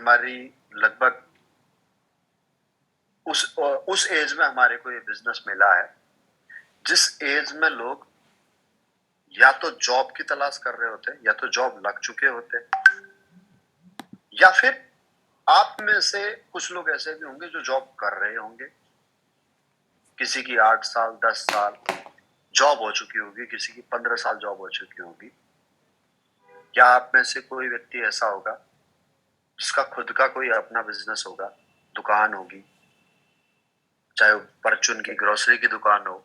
हमारी लगभग उस एज में हमारे को ये बिजनेस मिला है जिस एज में लोग या तो जॉब की तलाश कर रहे होते, या तो जॉब लग चुके होते, या फिर आप में से कुछ लोग ऐसे भी होंगे जो जॉब कर रहे होंगे। किसी की 8 साल 10 साल जॉब हो चुकी होगी, किसी की 15 साल जॉब हो चुकी होगी। या आप में से कोई व्यक्ति ऐसा होगा जिसका खुद का कोई अपना बिजनेस होगा, दुकान होगी, चाहे वो परचून की ग्रोसरी की दुकान हो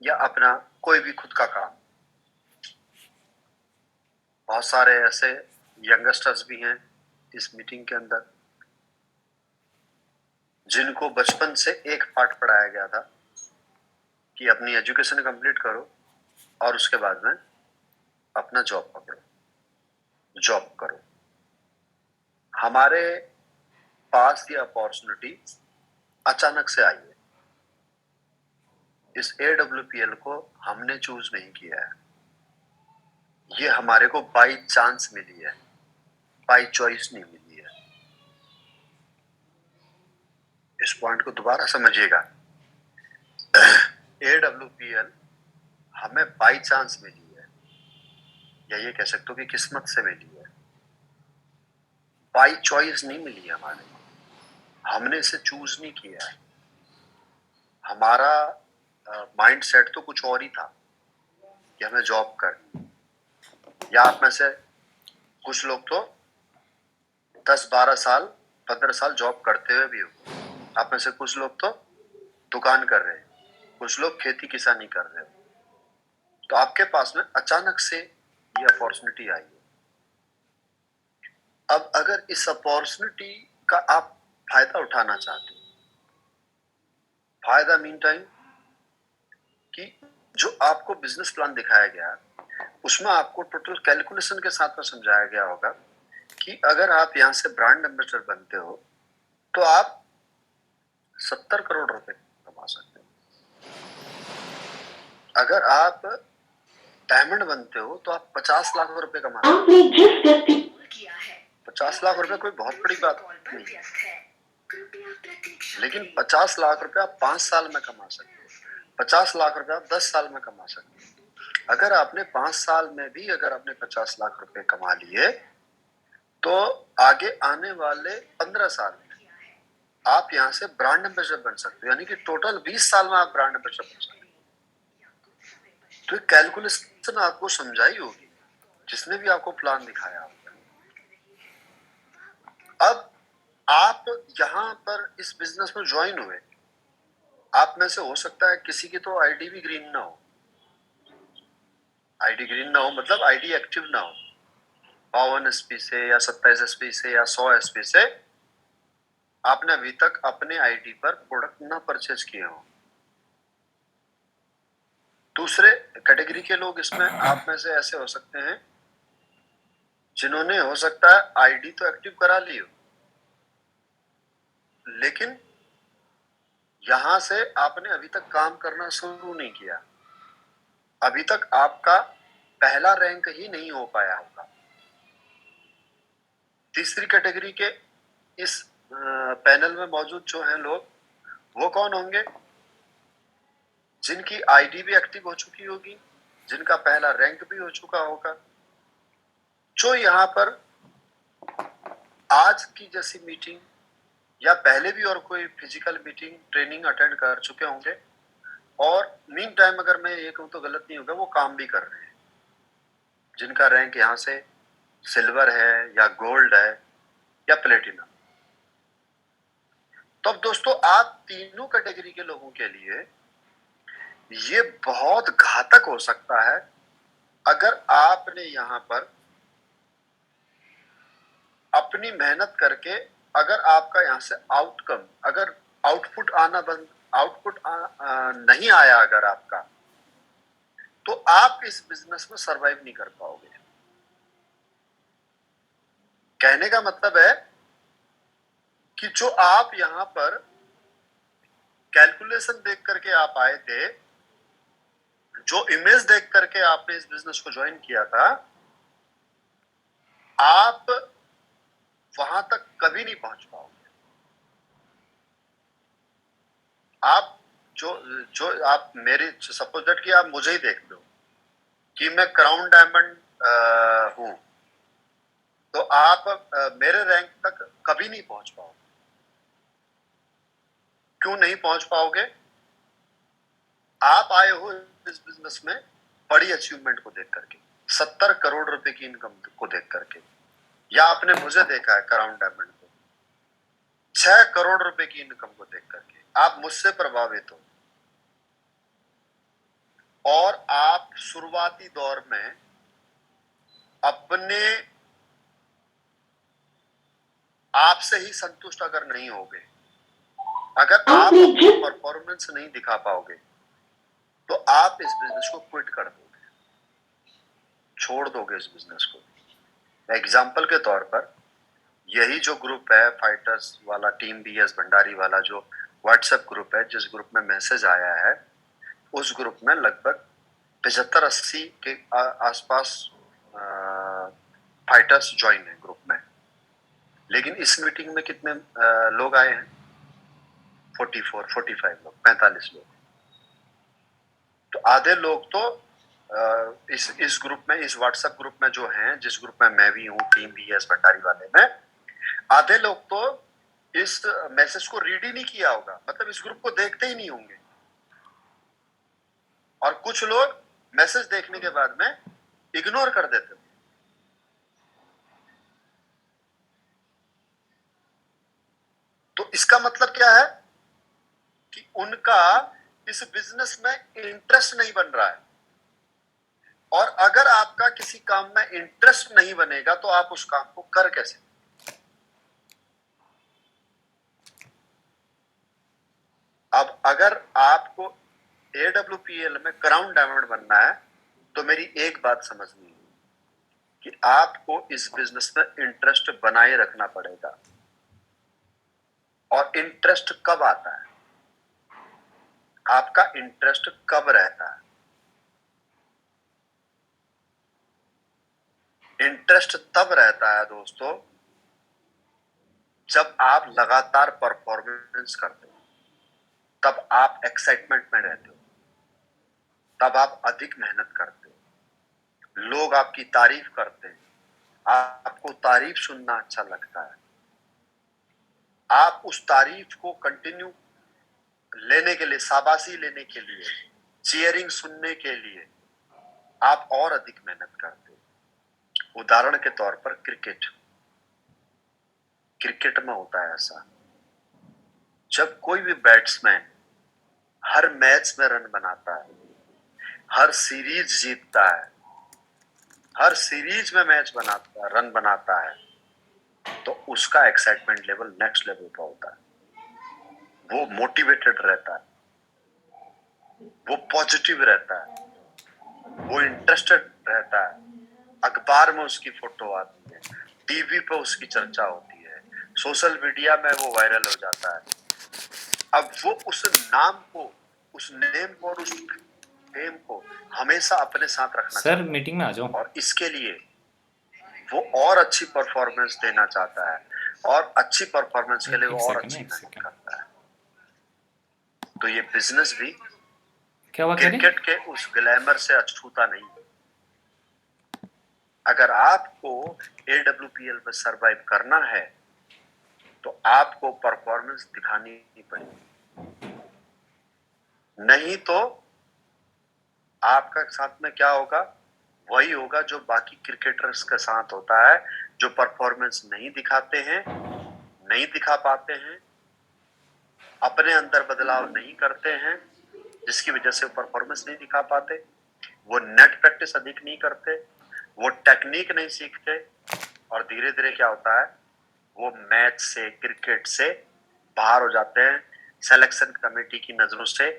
या अपना कोई भी खुद का काम। बहुत सारे ऐसे यंगस्टर्स भी हैं इस मीटिंग के अंदर जिनको बचपन से एक पाठ पढ़ाया गया था कि अपनी एजुकेशन कंप्लीट करो और उसके बाद में अपना जॉब पकड़ो, जॉब करो। हमारे पास ये अपॉर्चुनिटी अचानक से आई है। इस AWPL को हमने चूज नहीं किया है, ये हमारे को बाई चांस मिली है, बाई चॉइस नहीं मिली है। इस पॉइंट को दोबारा समझिएगा। AWPL हमें बाई चांस मिली है, या ये कह सकते हो कि किस्मत से मिली है, बाई चॉइस नहीं मिली है हमारे को। हमने इसे चूज नहीं किया है। हमारा माइंड सेट तो कुछ और ही था कि हमें जॉब करनी। या आप में से कुछ लोग तो 10-12 साल 15 साल जॉब करते हुए भी हो। आप में से कुछ लोग तो दुकान कर रहे हैं, कुछ लोग खेती किसानी कर रहे हो। तो आपके पास में अचानक से ये अपॉर्चुनिटी आई है। अब अगर इस अपॉर्चुनिटी का आप फायदा उठाना चाहते हो, फायदा मीन टाइम कि जो आपको बिजनेस प्लान दिखाया गया उसमें आपको टोटल कैलकुलेशन के साथ में समझाया गया होगा कि अगर आप यहाँ से ब्रांड एम्बेसडर बनते हो तो आप 70 करोड़ रुपए कमा सकते हो। अगर आप डायमंड बनते हो तो आप 50 लाख रुपए कमा सकते हो। 50 लाख रुपए कोई बहुत बड़ी बात नहीं है, लेकिन 50 लाख रुपए आप 5 साल में कमा सकते हो। 50 लाख रुपए आप 10 साल में कमा सकते हो। अगर आपने 5 साल में भी अगर आपने 50 लाख रुपए कमा लिए तो आगे आने वाले 15 साल में आप यहाँ से ब्रांड एम्बेसडर बन सकते हो, यानी कि टोटल 20 साल में आप ब्रांड एम्बेसडर बन सकते हो। तो कैलकुलेशन आपको समझाई होगी जिसने भी आपको प्लान दिखाया होगा। अब आप यहाँ पर इस बिजनेस में ज्वाइन हुए, आप में से हो सकता है किसी की तो आईडी भी ग्रीन ना हो। आईडी ग्रीन ना हो मतलब आईडी एक्टिव ना हो। 52 एसपी से या 27 एसपी से या 100 एसपी से आपने अभी तक अपने आईडी पर प्रोडक्ट ना परचेज किए हो। दूसरे कैटेगरी के लोग इसमें आप में से ऐसे हो सकते हैं जिन्होंने हो सकता है आईडी तो एक्टिव करा ली हो, लेकिन यहां से आपने अभी तक काम करना शुरू नहीं किया। अभी तक आपका पहला रैंक ही नहीं हो पाया होगा। तीसरी कैटेगरी के इस पैनल में मौजूद जो हैं लोग, वो कौन होंगे? जिनकी आईडी भी एक्टिव हो चुकी होगी, जिनका पहला रैंक भी हो चुका होगा, जो यहाँ पर आज की जैसी मीटिंग या पहले भी और कोई फिजिकल मीटिंग ट्रेनिंग अटेंड कर चुके होंगे, और मीन टाइम अगर मैं ये कहूँ तो गलत नहीं होगा, वो काम भी कर रहे हैं, जिनका रैंक यहाँ से सिल्वर है या गोल्ड है या प्लेटिनम। तो अब दोस्तों आप तीनों कैटेगरी के लोगों के लिए ये बहुत घातक हो सकता है अगर आपने यहाँ पर अपनी मेहनत करके, अगर आपका यहाँ से आउटकम, अगर आउटपुट आना बंद, आउटपुट नहीं आया अगर आपका, तो आप इस बिजनेस में सरवाइव नहीं कर पाओगे। कहने का मतलब है कि जो आप यहाँ पर कैलकुलेशन देख करके आप आए थे, जो इमेज देख करके आपने इस बिजनेस को ज्वाइन किया था, आप वहां तक कभी नहीं पहुंच पाओगे। आप जो जो आप मेरी सपोज दैट कि आप मुझे ही देख लो कि मैं क्राउन डायमंड हूं, तो आप मेरे रैंक तक कभी नहीं पहुंच पाओगे। क्यों नहीं पहुंच पाओगे? आप आए हो इस बिजनेस में बड़ी अचीवमेंट को देख करके, 70 करोड़ रुपए की इनकम को देख करके, या आपने मुझे देखा है क्राउन डायमंड को 6 करोड़ रुपए की इनकम को देख करके आप मुझसे प्रभावित हो, और आप शुरुआती दौर में अपने आप से ही संतुष्ट अगर नहीं होगे, अगर आप अपनी परफॉर्मेंस नहीं दिखा पाओगे, तो आप इस बिजनेस को क्विट कर दोगे, छोड़ दोगे इस बिजनेस को। एग्जाम्पल के तौर पर यही जो ग्रुप है फाइटर्स वाला, टीम बीएस भंडारी वाला जो व्हाट्सएप ग्रुप है, जिस ग्रुप में मैसेज आया है, उस ग्रुप में लगभग 75-80 के आसपास फाइटर्स ज्वाइन है ग्रुप में। लेकिन इस मीटिंग में कितने लोग आए हैं? 44-45 लोग, 45 लोग। तो आधे लोग तो इस ग्रुप में, इस व्हाट्सएप ग्रुप में जो हैं, जिस ग्रुप में मैं भी हूँ टीम बीएस भंडारी वाले में, आधे लोग तो इस मैसेज को रीड ही नहीं किया होगा, मतलब इस ग्रुप को देखते ही नहीं होंगे। और कुछ लोग मैसेज देखने के बाद में इग्नोर कर देते हैं। तो इसका मतलब क्या है कि उनका इस बिजनेस में इंटरेस्ट नहीं बन रहा है। और अगर आपका किसी काम में इंटरेस्ट नहीं बनेगा तो आप उस काम को कर कैसे? अब अगर आपको AWPL में क्राउन डायमंड बनना है, तो मेरी एक बात समझनी है कि आपको इस बिजनेस में इंटरेस्ट बनाए रखना पड़ेगा। और इंटरेस्ट कब आता है? आपका इंटरेस्ट कब रहता है? इंटरेस्ट तब रहता है दोस्तों जब आप लगातार परफॉर्मेंस करते हो, तब आप एक्साइटमेंट में रहते हो, तब आप अधिक मेहनत करते हो, लोग आपकी तारीफ करते हैं, आपको तारीफ सुनना अच्छा लगता है, आप उस तारीफ को कंटिन्यू लेने के लिए, शाबाशी लेने के लिए, चीयरिंग सुनने के लिए आप और अधिक मेहनत करते हो। उदाहरण के तौर पर क्रिकेट में होता है ऐसा, जब कोई भी बैट्समैन हर मैच में रन बनाता है, हर सीरीज जीतता है, हर सीरीज में रन बनाता है, तो उसका एक्साइटमेंट लेवल नेक्स्ट लेवल का होता है। वो मोटिवेटेड रहता है, वो पॉजिटिव रहता है, वो इंटरेस्टेड रहता है। अखबार में उसकी फोटो आती है, टीवी पे उसकी चर्चा होती है, सोशल मीडिया में वो वायरल हो जाता है। अब वो उस नाम को, उस नेम को और उस फेम को हमेशा अपने साथ रखना सर मीटिंग में आ जाओ। और इसके लिए वो और अच्छी परफॉर्मेंस देना चाहता है, और अच्छी परफॉर्मेंस के लिए एक वो और सेकंड, अच्छी एक मेहनत सेकंड। करता है। तो ये बिजनेस भी क्या हुआ, कह रही? क्रिकेट के उस ग्लैमर से अछूता नहीं। अगर आपको AWPL में सरवाइव करना है तो आपको परफॉर्मेंस दिखानी ही पड़ेगी, नहीं तो आपका साथ में क्या होगा? वही होगा जो बाकी क्रिकेटर्स के साथ होता है, जो परफॉर्मेंस नहीं दिखाते हैं, नहीं दिखा पाते हैं, अपने अंदर बदलाव नहीं करते हैं, जिसकी वजह से परफॉर्मेंस नहीं दिखा पाते। वो नेट प्रैक्टिस अधिक नहीं करते, वो टेक्निक नहीं सीखते, और धीरे धीरे क्या होता है, वो मैच से, क्रिकेट से बाहर हो जाते हैं, सिलेक्शन कमेटी की नजरों से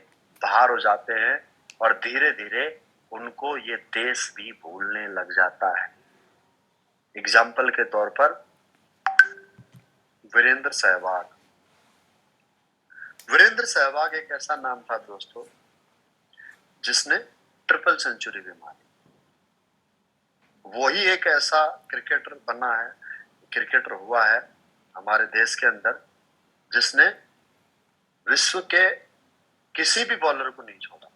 बाहर हो जाते हैं, और धीरे धीरे उनको ये देश भी भूलने लग जाता है। एग्जाम्पल के तौर पर वीरेंद्र सहवाग। वीरेंद्र सहवाग एक ऐसा नाम था दोस्तों जिसने ट्रिपल सेंचुरी भी मारी। वही एक ऐसा क्रिकेटर बना है क्रिकेटर हुआ है हमारे देश के अंदर जिसने विश्व के किसी भी बॉलर को नहीं छोड़ा,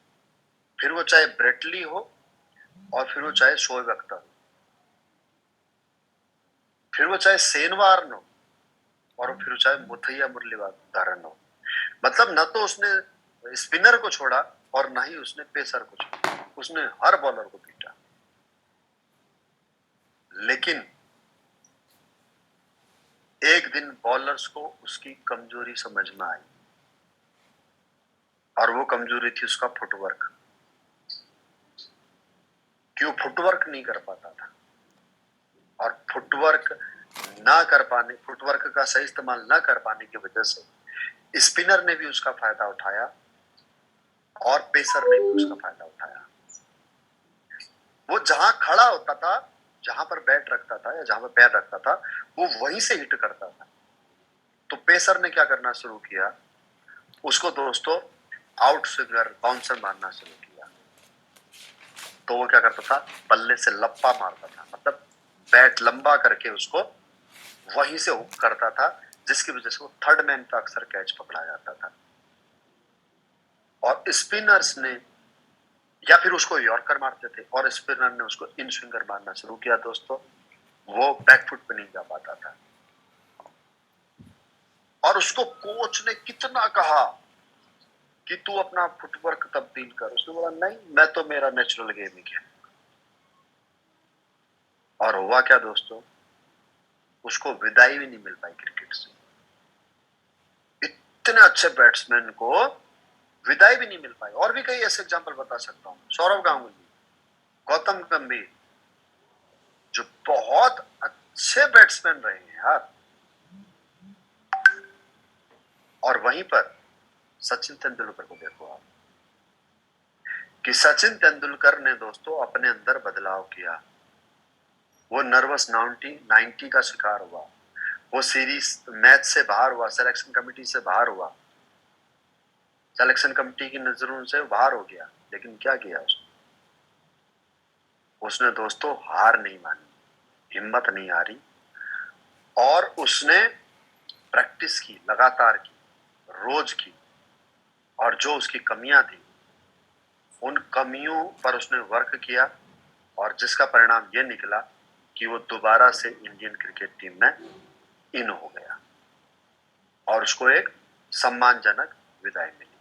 फिर वो चाहे ब्रेटली हो और फिर वो चाहे शोएब अख्तर हो, फिर वो चाहे शेन वार्न हो और फिर वो चाहे मुथैया मुरलीधरन हो। मतलब न तो उसने स्पिनर को छोड़ा और ना ही उसने पेसर को छोड़ा, उसने हर बॉलर को पीटा। लेकिन एक दिन बॉलर्स को उसकी कमजोरी समझ में आई और वो कमजोरी थी उसका फुटवर्क। क्यों फुटवर्क नहीं कर पाता था, और फुटवर्क का सही इस्तेमाल ना कर पाने की वजह से स्पिनर ने भी उसका फायदा उठाया और पेसर ने भी उसका फायदा उठाया। वो जहां खड़ा होता था, जहां पर बैट रखता था या जहां पर पैर रखता था, वो वहीं से हिट करता था। तो पेसर ने क्या करना शुरू किया, उसको दोस्तों आउट स्विंगर बाउंसर मारना शुरू किया। तो वो क्या करता था, बल्ले से लप्पा मारता था, मतलब बैट लंबा करके उसको वहीं से हुक करता था, जिसकी वजह से वो थर्ड मैन का अक्सर कैच पकड़ा जाता था। और स्पिनर्स ने या फिर उसको यॉर्कर मारते थे और स्पिनर ने उसको इन स्विंगर मारना शुरू किया दोस्तों, वो बैकफुट पे नहीं जा पाता था। और उसको कोच ने कितना कहा कि तू अपना फुटवर्क तब्दील कर, उसने बोला नहीं, मैं तो मेरा नेचुरल गेम ही खेलूंगा। और हुआ क्या दोस्तों, उसको विदाई भी नहीं मिल पाई क्रिकेट से। इतने अच्छे बैट्समैन को विदाई भी नहीं मिल पाई। और भी कई ऐसे एग्जांपल बता सकता हूं, सौरव गांगुली, गौतम गंभीर, जो बहुत अच्छे बैट्समैन रहे हैं यार। और वहीं पर सचिन तेंदुलकर को देखो आप, कि सचिन तेंदुलकर ने दोस्तों अपने अंदर बदलाव किया। वो नर्वस 90 का शिकार हुआ, वो सीरीज मैच से बाहर हुआ, सिलेक्शन कमेटी से बाहर हुआ, सिलेक्शन कमेटी की नजरों से बाहर हो गया। लेकिन क्या किया उसने दोस्तों हार नहीं मानी, हिम्मत नहीं हारी, और उसने प्रैक्टिस की, लगातार की, रोज की। और जो उसकी कमियां थी उन कमियों पर उसने वर्क किया, और जिसका परिणाम ये निकला कि वो दोबारा से इंडियन क्रिकेट टीम में इन हो गया और उसको एक सम्मानजनक विदाई मिली।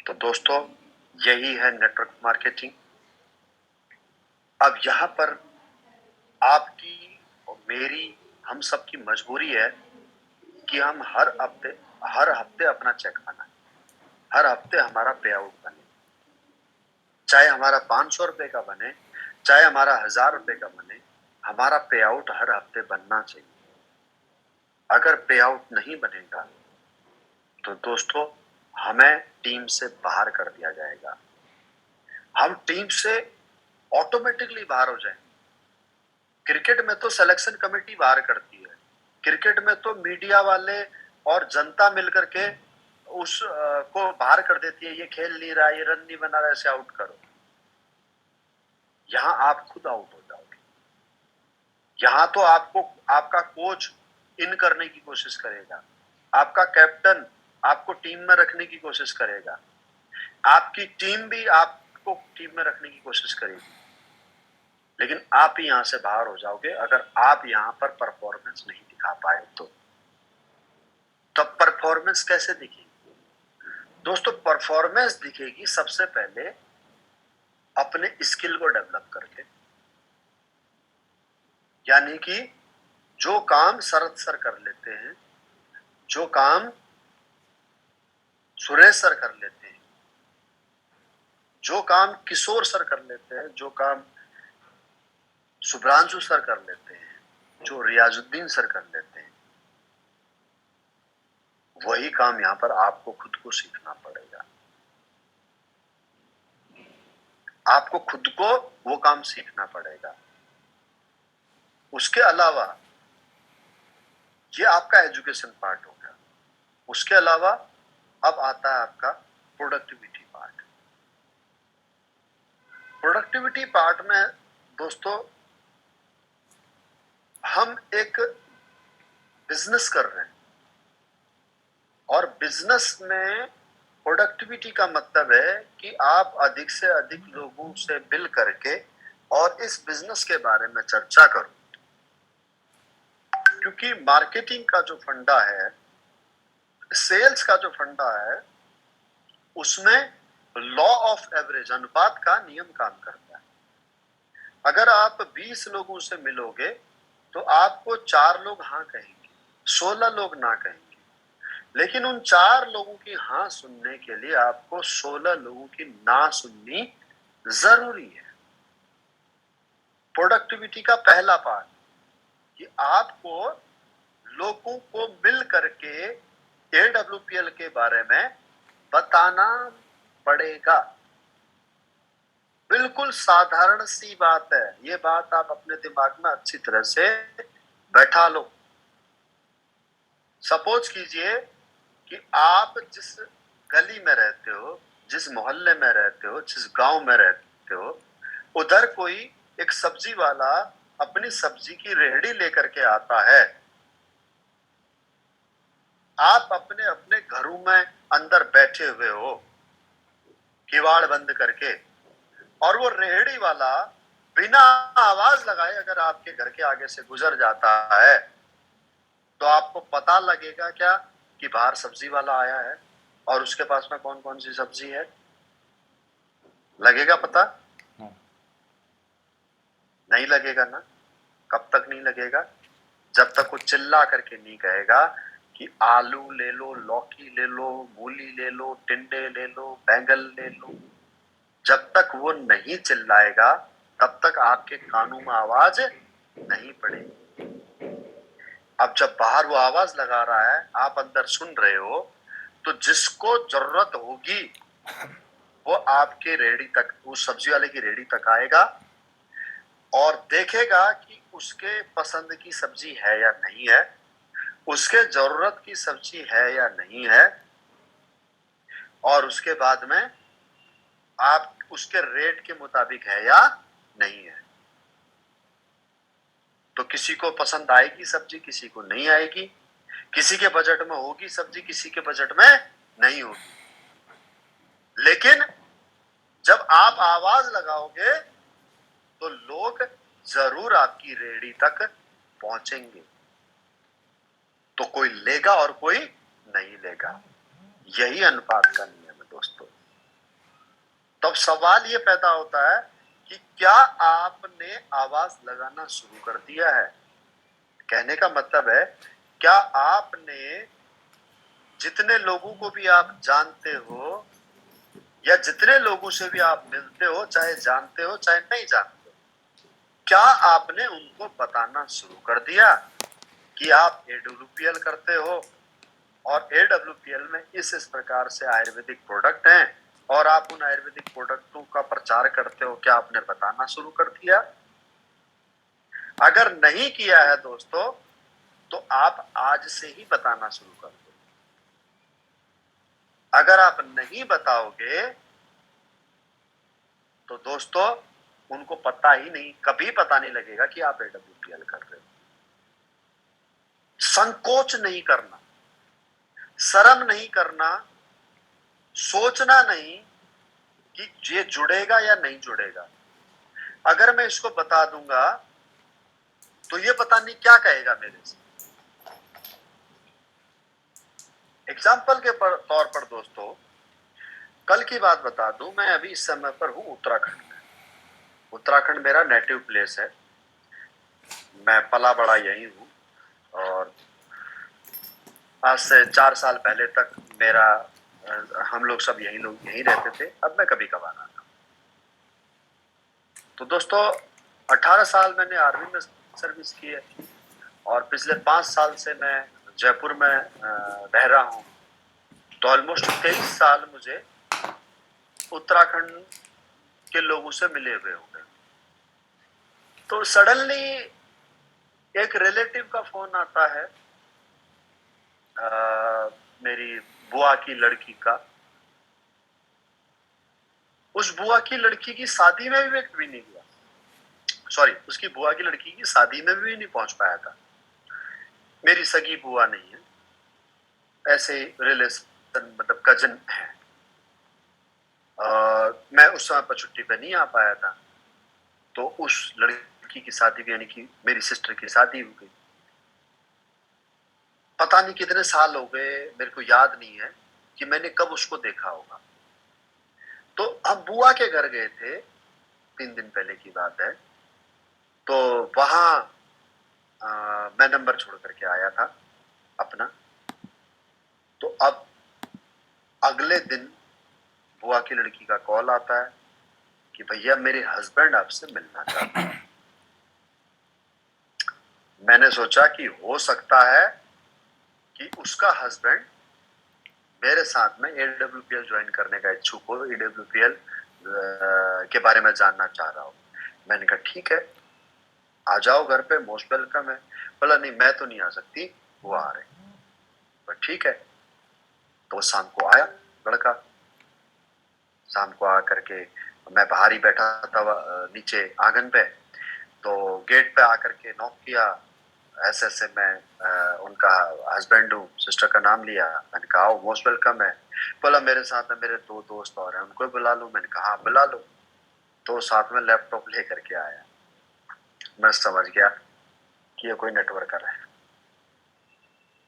तो दोस्तों यही है नेटवर्क मार्केटिंग। अब यहां पर आपकी और मेरी, हम सबकी मजबूरी है कि हम हर हफ्ते अपना चेक बनाएं, हर हफ्ते हमारा पे आउट बने, चाहे हमारा 500 रुपए का बने, चाहे हमारा 1000 रुपए का बने, हमारा पे आउट हर हफ्ते बनना चाहिए। अगर पे आउट नहीं बनेगा तो दोस्तों हमें टीम से बाहर कर दिया जाएगा, हम टीम से ऑटोमेटिकली बाहर हो जाएंगे। क्रिकेट में तो सिलेक्शन कमेटी बाहर करती है, क्रिकेट में तो मीडिया वाले और जनता मिलकर के उस को बाहर कर देती है, ये खेल नहीं रहा, ये रन नहीं बना रहा, ऐसे आउट करो। यहां आप खुद आउट हो जाओगे। यहां तो आपको आपका कोच इन करने की कोशिश करेगा, आपका कैप्टन आपको टीम में रखने की कोशिश करेगा, आपकी टीम भी आपको टीम में रखने की कोशिश करेगी। लेकिन आप ही यहां से बाहर हो जाओगे अगर आप यहां पर परफॉर्मेंस नहीं दिखा पाए तो। तब परफॉर्मेंस कैसे दिखेगी दोस्तों? परफॉर्मेंस दिखेगी सबसे पहले अपने स्किल को डेवलप करके। यानी कि जो काम शरद सर कर लेते हैं, जो काम सुरेश सर कर लेते हैं, जो काम किशोर सर कर लेते हैं, जो काम शुभ्रांशु सर कर लेते हैं, जो रियाजुद्दीन सर कर लेते हैं, वही काम यहां पर आपको खुद को सीखना पड़ेगा। आपको खुद को वो काम सीखना पड़ेगा। उसके अलावा ये आपका एजुकेशन पार्ट हो गया। उसके अलावा अब आता है आपका प्रोडक्टिविटी पार्ट। प्रोडक्टिविटी पार्ट में दोस्तों हम एक बिजनेस कर रहे हैं और बिजनेस में प्रोडक्टिविटी का मतलब है कि आप अधिक से अधिक लोगों से मिल करके और इस बिजनेस के बारे में चर्चा करो, क्योंकि मार्केटिंग का जो फंडा है, सेल्स का जो फंडा है, उसमें लॉ ऑफ एवरेज, अनुपात का नियम काम करता है। अगर आप 20 लोगों से मिलोगे तो आपको 4 लोग हाँ कहेंगे, 16 लोग ना कहेंगे, लेकिन उन 4 लोगों की हाँ सुनने के लिए आपको 16 लोगों की ना सुननी जरूरी है। प्रोडक्टिविटी का पहला पार्ट कि आपको लोगों को मिल करके AWPL के बारे में बताना पड़ेगा। बिल्कुल साधारण सी बात है, ये बात आप अपने दिमाग में अच्छी तरह से बैठा लो। सपोज कीजिए कि आप जिस गली में रहते हो, जिस मोहल्ले में रहते हो, जिस गांव में रहते हो, उधर कोई एक सब्जी वाला अपनी सब्जी की रेहड़ी लेकर के आता है। आप अपने अपने घरों में अंदर बैठे हुए हो किवाड़ बंद करके, और वो रेहड़ी वाला बिना आवाज लगाए अगर आपके घर के आगे से गुजर जाता है तो आपको पता लगेगा क्या कि बाहर सब्जी वाला आया है और उसके पास में कौन कौन सी सब्जी है? लगेगा पता? नहीं लगेगा ना। कब तक नहीं लगेगा? जब तक वो चिल्ला करके नहीं कहेगा कि आलू ले लो, लौकी ले लो, मूली ले लो, टिंडे ले लो, बैंगन ले लो। जब तक वो नहीं चिल्लाएगा तब तक आपके कानों में आवाज नहीं पड़ेगी। अब जब बाहर वो आवाज लगा रहा है, आप अंदर सुन रहे हो, तो जिसको जरूरत होगी वो आपके रेहड़ी तक, उस सब्जी वाले की रेहड़ी तक आएगा और देखेगा कि उसके पसंद की सब्जी है या नहीं है, उसके जरूरत की सब्जी है या नहीं है, और उसके बाद में आप उसके रेट के मुताबिक है या नहीं है। तो किसी को पसंद आएगी सब्जी, किसी को नहीं आएगी, किसी के बजट में होगी सब्जी, किसी के बजट में नहीं होगी। लेकिन जब आप आवाज लगाओगे तो लोग जरूर आपकी रेहड़ी तक पहुंचेंगे। तो कोई लेगा और कोई नहीं लेगा। यही अनुपात का नियम है दोस्तों। तब सवाल ये पैदा होता है कि क्या आपने आवाज लगाना शुरू कर दिया है? कहने का मतलब है, क्या आपने जितने लोगों को भी आप जानते हो या जितने लोगों से भी आप मिलते हो, चाहे जानते हो चाहे नहीं जानते हो, क्या आपने उनको बताना शुरू कर दिया कि आप AWPL करते हो और AWPL में इस प्रकार से आयुर्वेदिक प्रोडक्ट हैं और आप उन आयुर्वेदिक प्रोडक्टों का प्रचार करते हो? क्या आपने बताना शुरू कर दिया? अगर नहीं किया है दोस्तों तो आप आज से ही बताना शुरू कर दो। अगर आप नहीं बताओगे तो दोस्तों उनको पता ही नहीं, कभी पता नहीं लगेगा कि आप AWPL कर रहे हो। संकोच नहीं करना, शर्म नहीं करना, सोचना नहीं कि ये जुड़ेगा या नहीं जुड़ेगा। अगर मैं इसको बता दूंगा तो ये पता नहीं क्या कहेगा मेरे से। एग्जाम्पल के तौर पर दोस्तों, कल की बात बता दूं, मैं अभी इस समय पर हूं उत्तराखंड में। उत्तराखंड मेरा नेटिव प्लेस है, मैं पला बड़ा यही हूं और आज से 4 साल पहले तक मेरा हम लोग सब यहीं रहते थे। अब मैं कभी कभार आता हूं। तो दोस्तों 18 साल मैंने आर्मी में सर्विस की है और पिछले 5 साल से मैं जयपुर में रह रहा हूं। तो ऑलमोस्ट 23 साल मुझे उत्तराखंड के लोगों से मिले हुए हो गए। तो सडनली एक रिलेटिव का फोन आता है, मेरी बुआ की लड़की का। उस बुआ की लड़की की शादी में भी मैं कभी नहीं गया, सॉरी, उसकी बुआ की लड़की की शादी में भी नहीं पहुंच पाया था। मेरी सगी बुआ नहीं है, ऐसे रिलेशन मतलब कजन है। मैं उस समय पर छुट्टी पे नहीं आ पाया था, तो उस लड़की की शादी यानी कि मेरी सिस्टर की शादी हो गई। पता नहीं कितने साल हो गए, मेरे को याद नहीं है कि मैंने कब उसको देखा होगा। तो हम बुआ के घर गए थे, 3 दिन पहले की बात है। तो वहां मैं नंबर छोड़ करके आया था अपना। तो अब अगले दिन बुआ की लड़की का कॉल आता है कि भैया मेरे हस्बैंड आपसे मिलना चाहते हैं। मैंने सोचा कि हो सकता है कि उसका हस्बैंड मेरे साथ में AWPL ज्वाइन करने का इच्छुक हो, AWPL के बारे में जानना चाह रहा हो। मैंने कहा ठीक है, आ जाओ घर पे, मोस्ट वेलकम है। बोला नहीं मैं तो नहीं आ सकती, वो आ रहे। पर ठीक है, तो शाम को आया लड़का। शाम को आकर के मैं बाहर ही बैठा था नीचे आंगन पे। तो गेट पे आकर के नॉक किया। ऐसे ऐसे मैं उनका हस्बैंड हूँ, सिस्टर का नाम लिया। मैंने कहा आओ, मोस्ट वेलकम है। बोला मेरे साथ में मेरे 2 दोस्त और हैं, उनको बुला लूं। मैंने कहा हाँ बुला लो। तो साथ में लैपटॉप लेकर के आया। मैं समझ गया कि ये कोई नेटवर्कर है,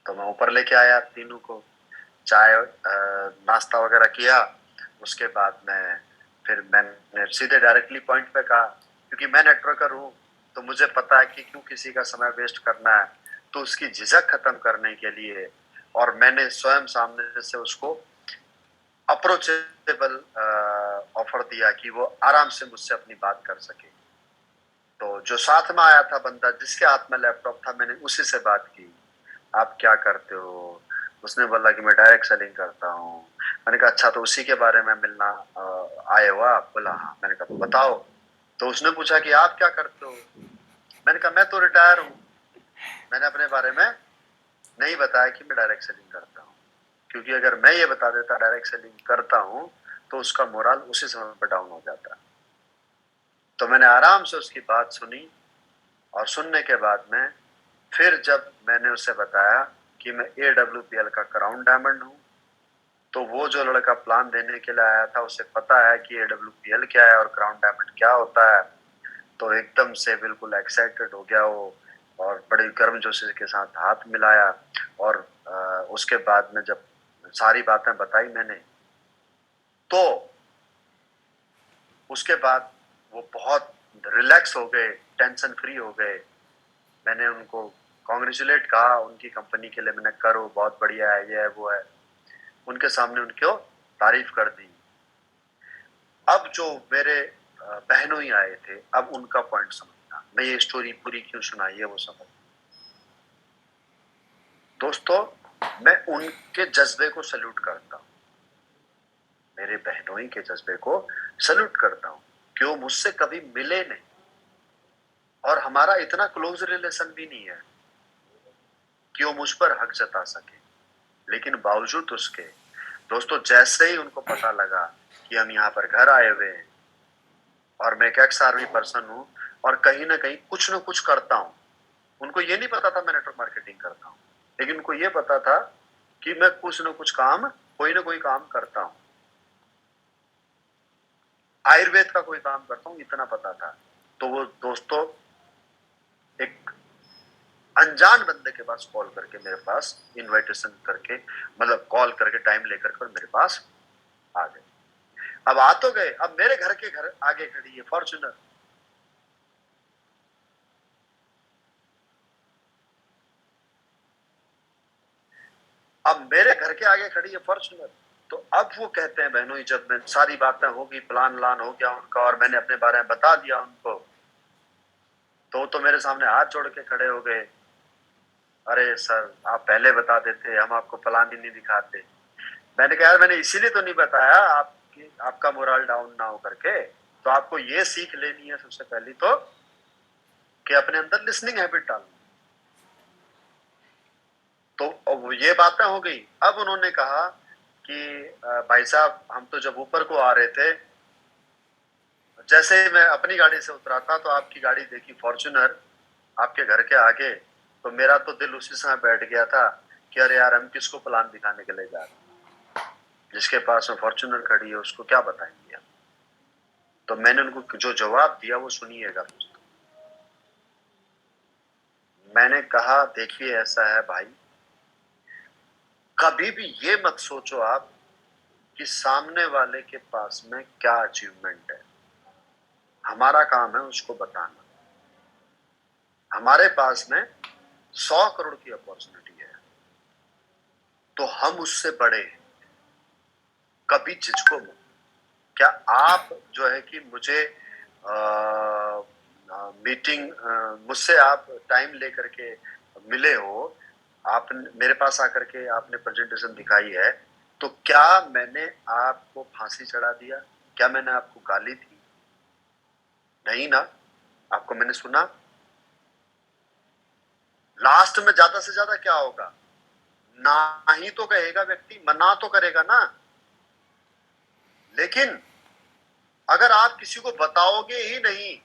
तो मैं ऊपर लेके आया तीनों को। चाय नाश्ता वगैरह किया। उसके बाद में फिर मैंने सीधे डायरेक्टली पॉइंट पे कहा, क्योंकि मैं नेटवर्कर हूँ तो मुझे पता है कि क्यों किसी का समय वेस्ट करना है। तो उसकी झिझक खत्म करने के लिए और मैंने स्वयं सामने से उसको अप्रोचेबल ऑफर दिया कि वो आराम से मुझसे अपनी बात कर सके। तो जो साथ में आया था बंदा, जिसके हाथ में लैपटॉप था, मैंने उसी से बात की, आप क्या करते हो? उसने बोला कि मैं डायरेक्ट सेलिंग करता हूँ। मैंने कहा अच्छा, तो उसी के बारे में मिलना आए हो आप? बोला हाँ। मैंने कहा तो बताओ। तो उसने पूछा कि आप क्या करते हो? मैंने कहा मैं तो रिटायर हूँ। मैंने अपने बारे में नहीं बताया कि मैं डायरेक्ट सेलिंग करता हूँ, क्योंकि अगर मैं ये बता देता डायरेक्ट सेलिंग करता हूँ तो उसका मोरल उसी समय पर डाउन हो जाता। तो मैंने आराम से उसकी बात सुनी, और सुनने के बाद में फिर जब मैंने उसे बताया कि मैं AWPL का क्राउन डायमंड हूँ, तो वो जो लड़का प्लान देने के लिए आया था उसे पता है कि AWPL क्या है और क्राउन डायमंड क्या होता है। तो एकदम से बिल्कुल एक्साइटेड हो गया वो, और बड़ी गर्मजोशी के साथ हाथ मिलाया। और उसके बाद में जब सारी बातें बताई मैंने, तो उसके बाद वो बहुत रिलैक्स हो गए, टेंशन फ्री हो गए। मैंने उनको कॉन्ग्रेचुलेट कहा उनकी कंपनी के लिए। मैंने करो, बहुत बढ़िया है, ये है वो है, उनके सामने उनको तारीफ कर दी। अब जो मेरे बहनों ही आए थे, अब उनका पॉइंट समझना, मैं ये स्टोरी पूरी क्यों सुनाई है वो समझ। दोस्तों, मैं उनके जज्बे को सल्यूट करता हूँ, मेरे बहनों के जज्बे को सल्यूट करता हूँ कि वो मुझसे कभी मिले नहीं, और हमारा इतना क्लोज रिलेशन भी नहीं है कि वो मुझ पर हक जता सके। लेकिन बावजूद उसके, दोस्तों, जैसे ही उनको पता लगा कि हम यहाँ पर घर आए हुए हैं और मैं एक एक्स आर्मी पर्सन हूँ और कहीं ना कहीं कुछ ना कुछ करता हूँ, उनको ये नहीं पता था मैं नेटवर्क मार्केटिंग करता हूँ, लेकिन उनको ये पता था कि मैं कुछ ना कुछ काम, कोई ना कोई काम करता हूँ, आयुर्वेद का कोई काम करता हूँ, इतना पता था। तो वो दोस्तों एक अनजान बंदे के पास कॉल करके मेरे पास इनविटेशन करके, मतलब कॉल करके टाइम लेकर के मेरे पास आ गए। अब आ तो गए, अब मेरे घर के घर आगे खड़ी है फॉर्च्यूनर। अब मेरे घर के आगे खड़ी है फॉर्च्यूनर। तो अब वो कहते हैं बहनों, जब मैं सारी बातें होगी, प्लान लान हो गया उनका और मैंने अपने बारे में बता दिया उनको, तो मेरे सामने हाथ जोड़ के खड़े हो गए, अरे सर आप पहले बता देते, हम आपको प्लान ही नहीं दिखाते। मैंने कहा यार मैंने इसीलिए तो नहीं बताया आपकी, आपका मोरल डाउन ना हो करके। तो आपको ये सीख लेनी है सबसे पहली तो, कि अपने अंदर लिसनिंग हैबिट डालना। तो अब ये बातें हो गई। अब उन्होंने कहा कि भाई साहब हम तो जब ऊपर को आ रहे थे जैसे ही मैं अपनी गाड़ी से उतरा था तो आपकी गाड़ी देखी फॉर्च्यूनर आपके घर के आगे, तो मेरा तो दिल उसी समय बैठ गया था कि अरे यार हम किसको प्लान दिखाने के लिए जा रहे हैं, जिसके पास में फॉर्च्यूनर खड़ी है उसको क्या बताएंगे हम। तो मैंने उनको जो जवाब दिया वो सुनिएगा दोस्तों। मैंने कहा देखिए ऐसा है भाई, कभी भी ये मत सोचो आप कि सामने वाले के पास में क्या अचीवमेंट है, हमारा काम है उसको बताना। हमारे पास में 100 करोड़ की अपॉर्चुनिटी है तो हम उससे बड़े हैं, कभी झिझको मत। क्या आप जो है कि मुझे मीटिंग मुझसे आप टाइम लेकर के मिले हो, आप मेरे पास आकर के आपने प्रेजेंटेशन दिखाई है, तो क्या मैंने आपको फांसी चढ़ा दिया? क्या मैंने आपको गाली दी? नहीं ना। आपको मैंने सुना। लास्ट में ज्यादा से ज्यादा क्या होगा, ना ही तो कहेगा व्यक्ति, मना तो करेगा ना। लेकिन अगर आप किसी को बताओगे ही नहीं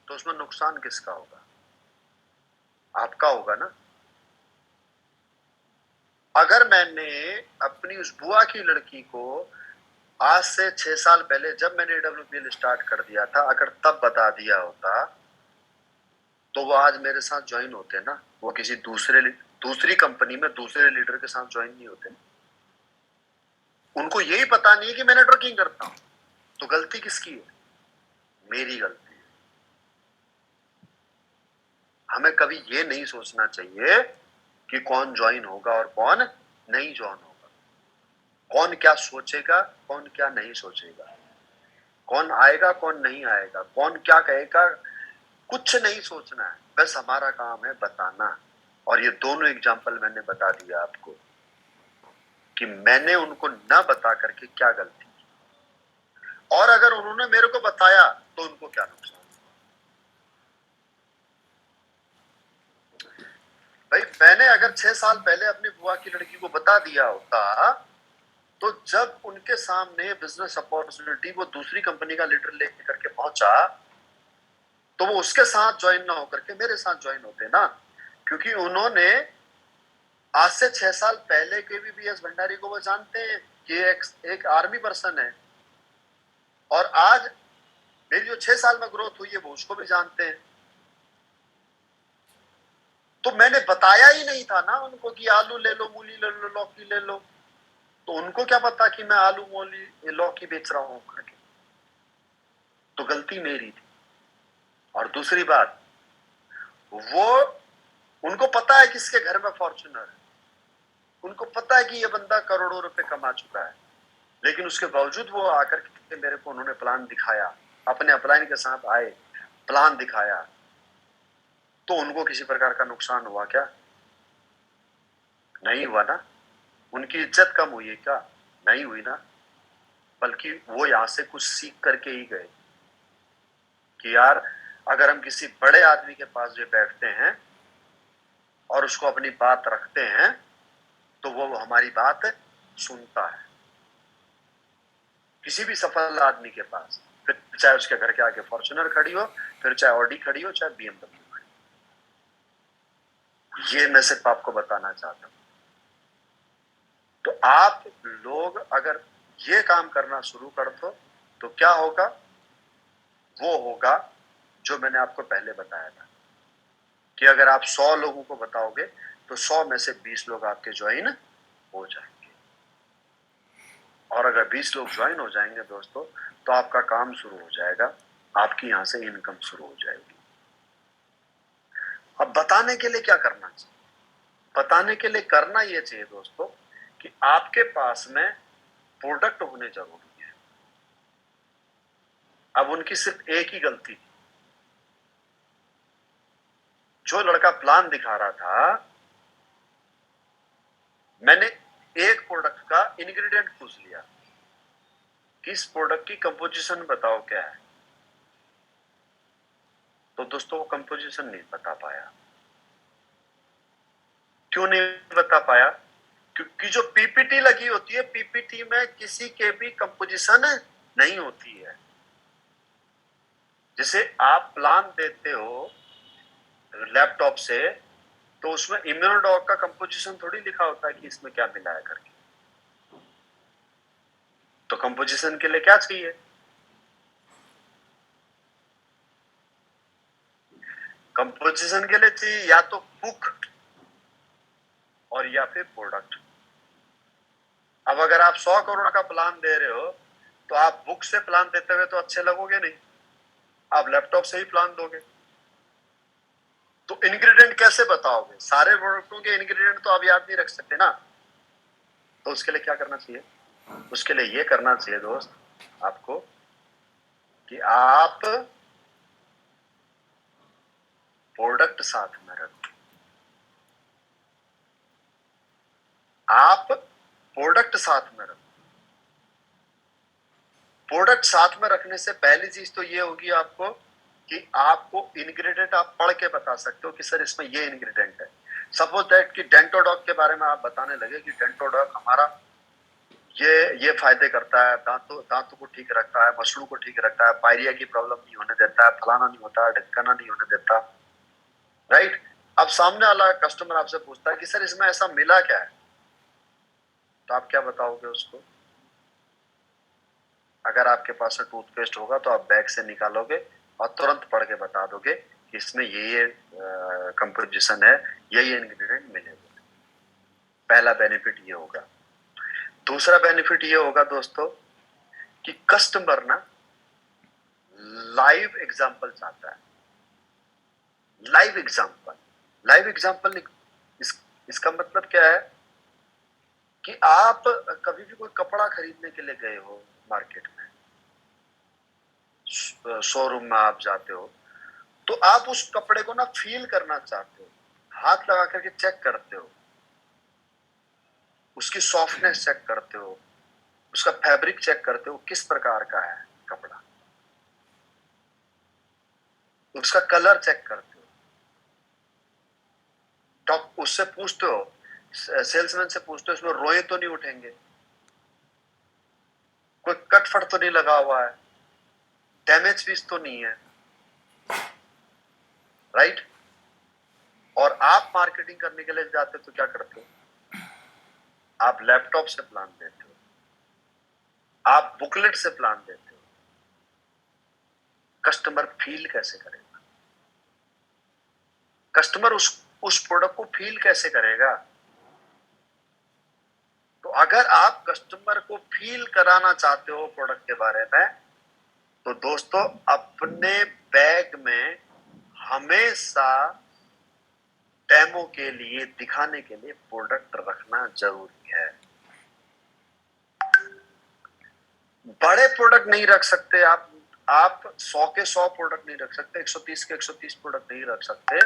तो उसमें नुकसान किसका होगा? आपका होगा ना। अगर मैंने अपनी उस बुआ की लड़की को आज से 6 साल पहले जब मैंने AWPL स्टार्ट कर दिया था, अगर तब बता दिया होता तो वो आज मेरे साथ ज्वाइन होते ना, वो किसी दूसरी कंपनी में दूसरे लीडर के साथ ज्वाइन नहीं होते। उनको यही पता नहीं है कि मैं नेटवर्किंग करता हूं। तो गलती किसकी है? मेरी गलती है। हमें कभी ये नहीं सोचना चाहिए कि कौन ज्वाइन होगा और कौन नहीं ज्वाइन होगा, कौन क्या सोचेगा कौन क्या नहीं सोचेगा, कौन आएगा कौन नहीं आएगा, कौन क्या कहेगा, कुछ नहीं सोचना है। बस हमारा काम है बताना। और ये दोनों एग्जाम्पल मैंने बता दिया आपको कि मैंने उनको न बता करके क्या गलती की, और अगर उन्होंने मेरे को बताया तो उनको क्या नुकसान। भाई मैंने अगर 6 साल पहले अपनी बुआ की लड़की को बता दिया होता तो जब उनके सामने बिजनेस अपॉर्चुनिटी वो दूसरी कंपनी का लीडर लेकर करके पहुंचा तो वो उसके साथ ज्वाइन ना होकर के मेरे साथ ज्वाइन होते ना। क्योंकि उन्होंने आज से 6 साल पहले के भी BS भंडारी को वो जानते हैं कि एक आर्मी पर्सन है, और आज मेरी जो 6 साल में ग्रोथ हुई है वो उसको भी जानते हैं। तो मैंने बताया ही नहीं था ना उनको कि आलू ले लो, मूली ले लो, लौकी ले लो। तो उनको क्या पता कि मैं आलू मूली लौकी बेच रहा हूं करके। तो गलती मेरी थी। और दूसरी बात, वो उनको पता है किसके घर में फॉर्च्यूनर है, उनको पता है कि ये बंदा करोड़ों रुपए कमा चुका है, लेकिन उसके बावजूद वो आकर के मेरे को उन्होंने प्लान दिखाया, अपने अपलाइन के साथ आए, प्लान दिखाया, तो उनको किसी प्रकार का नुकसान हुआ क्या? नहीं हुआ ना। उनकी इज्जत कम हुई है क्या? नहीं हुई ना। बल्कि वो यहां से कुछ सीख करके ही गए कि यार अगर हम किसी बड़े आदमी के पास जो बैठते हैं और उसको अपनी बात रखते हैं तो वो हमारी बात सुनता है। किसी भी सफल आदमी के पास, फिर चाहे उसके घर के आगे फॉर्च्यूनर खड़ी हो, फिर चाहे ऑडी खड़ी हो, चाहे BMW खड़ी हो, ये मैं सिर्फ आपको बताना चाहता हूं। तो आप लोग अगर ये काम करना शुरू कर दो तो क्या होगा? वो होगा जो मैंने आपको पहले बताया था कि अगर आप 100 लोगों को बताओगे तो 100 में से 20 लोग आपके ज्वाइन हो जाएंगे। और अगर 20 लोग ज्वाइन हो जाएंगे दोस्तों तो आपका काम शुरू हो जाएगा, आपकी यहां से इनकम शुरू हो जाएगी। अब बताने के लिए क्या करना चाहिए? बताने के लिए करना यह चाहिए दोस्तों कि आपके पास में प्रोडक्ट होने जरूरी है। अब उनकी सिर्फ एक ही गलती थी। जो लड़का प्लान दिखा रहा था, मैंने एक प्रोडक्ट का इंग्रेडिएंट पूछ लिया कि इस प्रोडक्ट की कंपोजिशन बताओ क्या है। तो दोस्तों वो कंपोजिशन नहीं बता पाया। क्यों नहीं बता पाया? क्योंकि जो पीपीटी लगी होती है, पीपीटी में किसी के भी कंपोजिशन नहीं होती है। जैसे आप प्लान देते हो लैपटॉप से, तो उसमें इम्यूनोडॉग का कंपोजिशन थोड़ी लिखा होता है कि इसमें क्या मिला है करके। तो कंपोजिशन के लिए क्या चाहिए? कंपोजिशन के लिए चाहिए या तो बुक और या फिर प्रोडक्ट। अब अगर आप 100 करोड़ का प्लान दे रहे हो तो आप बुक से प्लान देते हुए तो अच्छे लगोगे नहीं, आप लैपटॉप से ही प्लान दोगे। तो इंग्रेडिएंट कैसे बताओगे? सारे प्रोडक्टों के इंग्रेडिएंट तो आप याद नहीं रख सकते ना। तो उसके लिए क्या करना चाहिए? उसके लिए ये करना चाहिए दोस्त आपको कि आप प्रोडक्ट साथ में रखो। आप प्रोडक्ट साथ में रखो। प्रोडक्ट साथ में रखने से पहली चीज तो ये होगी आपको कि आपको इंग्रेडिएंट आप पढ़ के बता सकते हो कि सर इसमें ये इंग्रेडिएंट है। सपोज दैट कि डेंटोडॉग के बारे में आप बताने लगे कि डेंटोडॉग हमारा ये फायदे करता है, दांतों को ठीक रखता है, मसलों को ठीक रखता है, पायरिया की प्रॉब्लम नहीं होने देता है, फलाना नहीं होता है, ढक्कना नहीं होने देता। राइट। अब सामने वाला कस्टमर आपसे पूछता है कि सर इसमें ऐसा मिला क्या है, तो आप क्या बताओगे उसको? अगर आपके पास टूथपेस्ट होगा तो आप बैग से निकालोगे और तुरंत पढ़ के बता दोगे कि इसमें ये कंपोजिशन है, ये इंग्रेडिएंट मिलेगा। पहला बेनिफिट ये होगा। दूसरा बेनिफिट ये होगा दोस्तों कि कस्टमर ना लाइव एग्जांपल चाहता है। लाइव एग्जांपल, लाइव एग्जांपल इसका मतलब क्या है कि आप कभी भी कोई कपड़ा खरीदने के लिए गए हो मार्केट में, शोरूम में आप जाते हो, तो आप उस कपड़े को ना फील करना चाहते हो, हाथ लगा करके चेक करते हो, उसकी सॉफ्टनेस चेक करते हो, उसका फैब्रिक चेक करते हो किस प्रकार का है कपड़ा, उसका कलर चेक करते हो, तो उससे पूछते हो, सेल्समैन से पूछते हो इसमें रोए तो नहीं उठेंगे, कोई कटफट तो नहीं लगा हुआ है, डैमेज पीस तो नहीं है। राइट। और आप मार्केटिंग करने के लिए जाते हो तो क्या करते हो? आप लैपटॉप से प्लान देते हो, आप बुकलेट से प्लान देते हो। कस्टमर फील कैसे करेगा? कस्टमर उस प्रोडक्ट को फील कैसे करेगा? तो अगर आप कस्टमर को फील कराना चाहते हो प्रोडक्ट के बारे में, तो दोस्तों अपने बैग में हमेशा डेमो के लिए, दिखाने के लिए प्रोडक्ट रखना जरूरी है। बड़े प्रोडक्ट नहीं रख सकते आप 100 के 100 प्रोडक्ट नहीं रख सकते, 130 के 130 प्रोडक्ट नहीं रख सकते,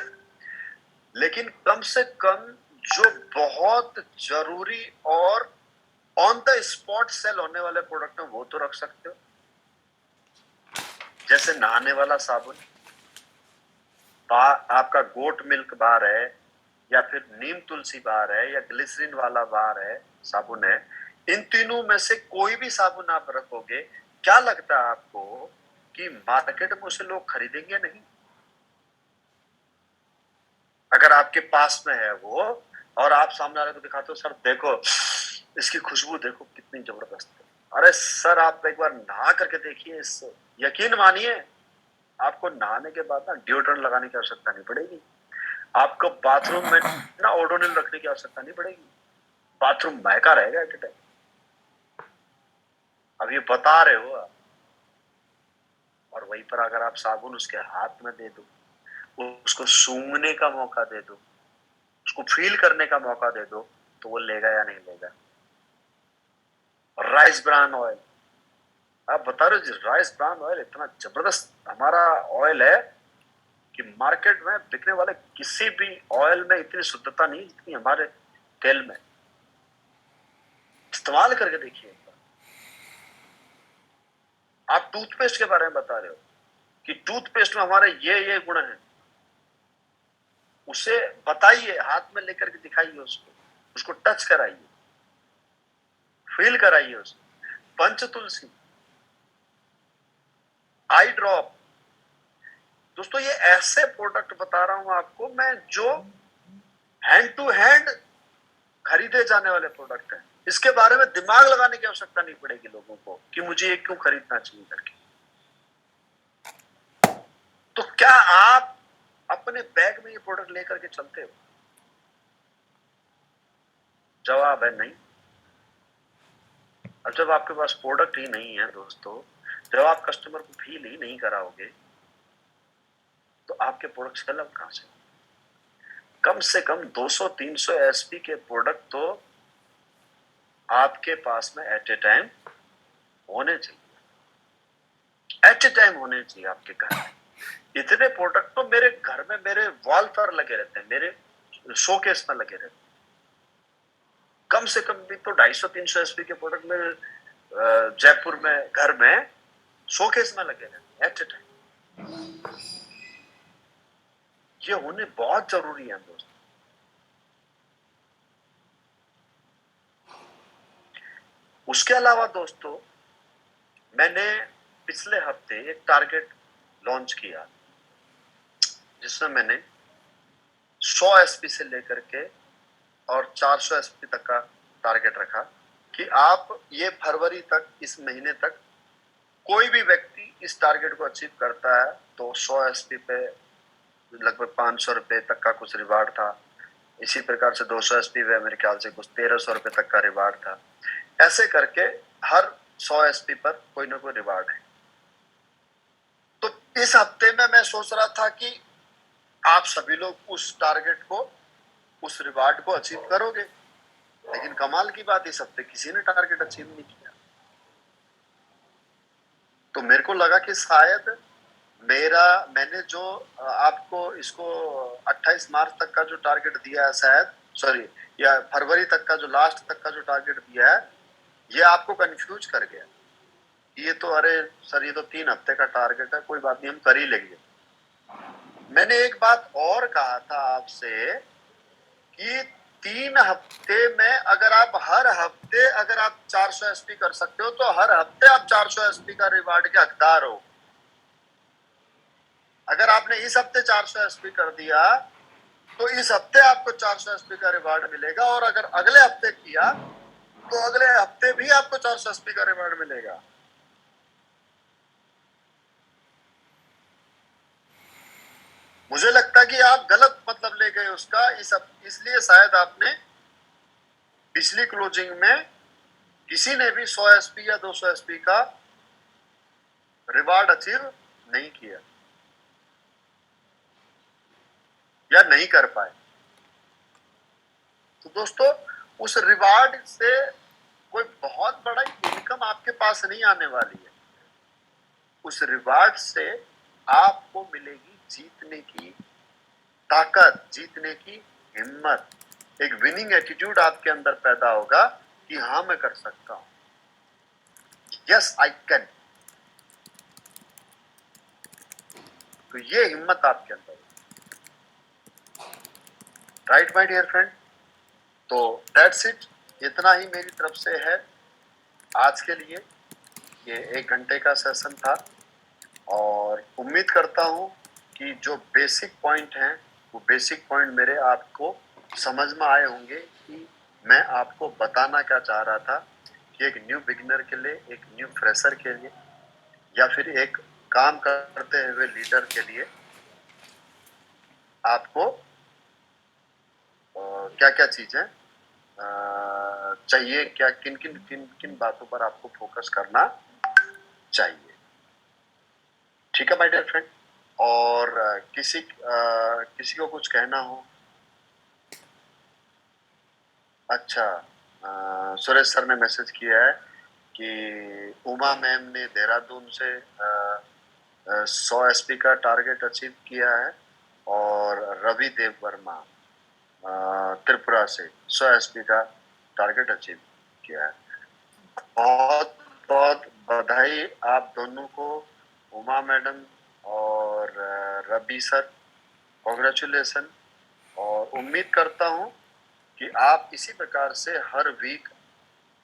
लेकिन कम से कम जो बहुत जरूरी और ऑन द स्पॉट सेल होने वाले प्रोडक्ट हैं वो तो रख सकते हो। जैसे नहाने वाला साबुन, आपका गोट मिल्क बार है, या फिर नीम तुलसी बार है, या ग्लिसरीन वाला बार है, साबुन है, इन तीनों में से कोई भी साबुन आप रखोगे, क्या लगता है आपको कि मार्केट में उसे लोग खरीदेंगे नहीं? अगर आपके पास में है वो और आप सामने वाले को दिखाते हो, सर देखो इसकी खुशबू देखो कितनी जबरदस्त है, अरे सर आप एक बार नहा करके देखिए इससे, यकीन मानिए आपको नहाने के बाद ना डिओड्रेंट लगाने की आवश्यकता नहीं पड़ेगी, आपको बाथरूम में ना ओडोनिल रखने की आवश्यकता नहीं पड़ेगी, बाथरूम महका रहेगा एट टाइम। अब ये बता रहे हो आप, और वहीं पर अगर आप साबुन उसके हाथ में दे दो, उसको सूंघने का मौका दे दो, उसको फील करने का मौका दे दो, तो वो लेगा या नहीं लेगा? राइस ब्रान ऑयल, आप बता रहे हो जी, राइस ब्रान ऑयल इतना जबरदस्त हमारा ऑयल है कि मार्केट में बिकने वाले किसी भी ऑयल में इतनी शुद्धता नहीं जितनी हमारे तेल में। इस्तेमाल करके देखिए। आप टूथपेस्ट के बारे में बता रहे हो कि टूथपेस्ट में हमारे ये गुण हैं, उसे बताइए, हाथ में लेकर के दिखाइए, उसको टच कराइए, फील कराइए उसको। पंच तुलसी, आई ड्रॉप, दोस्तों ये ऐसे प्रोडक्ट बता रहा हूं आपको मैं, जो हैंड टू हैंड खरीदे जाने वाले प्रोडक्ट हैं। इसके बारे में दिमाग लगाने की आवश्यकता नहीं पड़ेगी लोगों को कि मुझे ये क्यों खरीदना चाहिए करके। तो क्या आप अपने बैग में ये प्रोडक्ट लेकर के चलते हो? जवाब है नहीं। अब जब आपके पास प्रोडक्ट ही नहीं है दोस्तों, जब आप कस्टमर को फील ही नहीं कराओगे, तो आपके प्रोडक्ट सेल कहां से? कम से कम 200-300 एसपी के प्रोडक्ट तो आपके पास में एट ए टाइम होने चाहिए। एट ए टाइम होने चाहिए आपके घर में। इतने प्रोडक्ट तो मेरे घर में मेरे वॉल पर लगे रहते हैं, मेरे शोकेस में लगे रहते हैं। कम से कम भी तो 250-300 एसपी के प्रोडक्ट मेरे जयपुर में घर में शोकेस में लगे रहते हैं एट ए टाइम। ये होने बहुत जरूरी है दोस्तों। उसके अलावा दोस्तों, मैंने पिछले हफ्ते एक टारगेट लॉन्च किया, जिसमें मैंने 100 एसपी से लेकर के और 400 एसपी तक का टारगेट रखा कि आप ये फरवरी तक, इस महीने तक, कोई भी व्यक्ति इस टारगेट को अचीव करता है तो 100 एसपी पे लगभग 500 रुपए तक का कुछ रिवार्ड था। इसी प्रकार से 200 एसपी पे मेरे ख्याल से कुछ 1300 रुपए तक का रिवार्ड था। ऐसे करके हर 100 एसपी पर कोई ना कोई रिवार्ड है। तो इस हफ्ते में मैं सोच रहा था कि आप सभी लोग उस टारगेट को, उस रिवार्ड को अचीव करोगे। लेकिन कमाल की बात, इस हफ्ते किसी ने टारगेट अचीव नहीं किया। तो मेरे को लगा कि शायद मैंने जो आपको इसको 28 मार्च तक का जो टारगेट दिया है, शायद सॉरी, या फरवरी तक का जो लास्ट तक का जो टारगेट दिया है, ये आपको कंफ्यूज कर गया। ये तो अरे सर, ये तो 3 हफ्ते का टारगेट है, कोई बात नहीं, हम कर ही लेंगे। मैंने एक बात और कहा था आपसे कि 3 हफ्ते में अगर आप हर हफ्ते अगर आप 400 एसपी कर सकते हो, तो हर हफ्ते आप 400 एसपी का रिवार्ड के हकदार हो। अगर आपने इस हफ्ते 400 एसपी कर दिया, तो इस हफ्ते आपको 400 एसपी का रिवार्ड मिलेगा, और अगर अगले हफ्ते किया तो अगले हफ्ते भी आपको 400 एसपी का रिवार्ड मिलेगा। मुझे लगता कि आप गलत मतलब ले गए उसका, इसलिए शायद आपने पिछली क्लोजिंग में किसी ने भी 100 एसपी या 200 एसपी का रिवार्ड अचीव नहीं किया या नहीं कर पाए। तो दोस्तों, उस रिवार्ड से कोई बहुत बड़ा इनकम आपके पास नहीं आने वाली है। उस रिवार्ड से आपको मिलेगी जीतने की ताकत, जीतने की हिम्मत, एक विनिंग एटीट्यूड आपके अंदर पैदा होगा कि हाँ, मैं कर सकता हूं, यस आई कैन। तो ये हिम्मत आपके अंदर है। Right my dear friend. तो दैट्स इट, इतना ही मेरी तरफ से है आज के लिए। ये 1 घंटे का सेशन था, और उम्मीद करता हूं कि जो बेसिक पॉइंट हैं, वो बेसिक पॉइंट मेरे आपको समझ में आए होंगे कि मैं आपको बताना क्या चाह रहा था कि एक न्यू बिगिनर के लिए, एक न्यू फ्रेशर के लिए, या फिर एक काम करते हुए लीडर के लिए आपको क्या क्या चीजें चाहिए, क्या किन किन किन किन बातों पर आपको फोकस करना चाहिए। ठीक है माय डियर फ्रेंड। और किसी को कुछ कहना हो? अच्छा, सुरेश सर ने मैसेज किया है कि उमा मैम ने देहरादून से 100 एसपी का टारगेट अचीव किया है, और रवि देव वर्मा त्रिपुरा से 100 एसपी का टारगेट अचीव किया है। बहुत बहुत बधाई आप दोनों को, उमा मैडम और रवि सर, कॉन्ग्रेचुलेसन। और उम्मीद करता हूं कि आप इसी प्रकार से हर वीक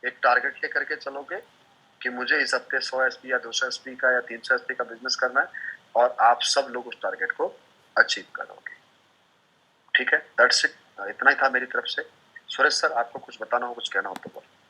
एक टारगेट लेकर के चलोगे कि मुझे इस हफ्ते 100 एसपी या 200 एसपी का या 300 एसपी का बिजनेस करना है, और आप सब लोग उस टारगेट को अचीव करोगे। ठीक है, दैट्स इट। इतना ही था मेरी तरफ से। सुरेश सर, आपको कुछ बताना हो, कुछ कहना हो तो बोलो।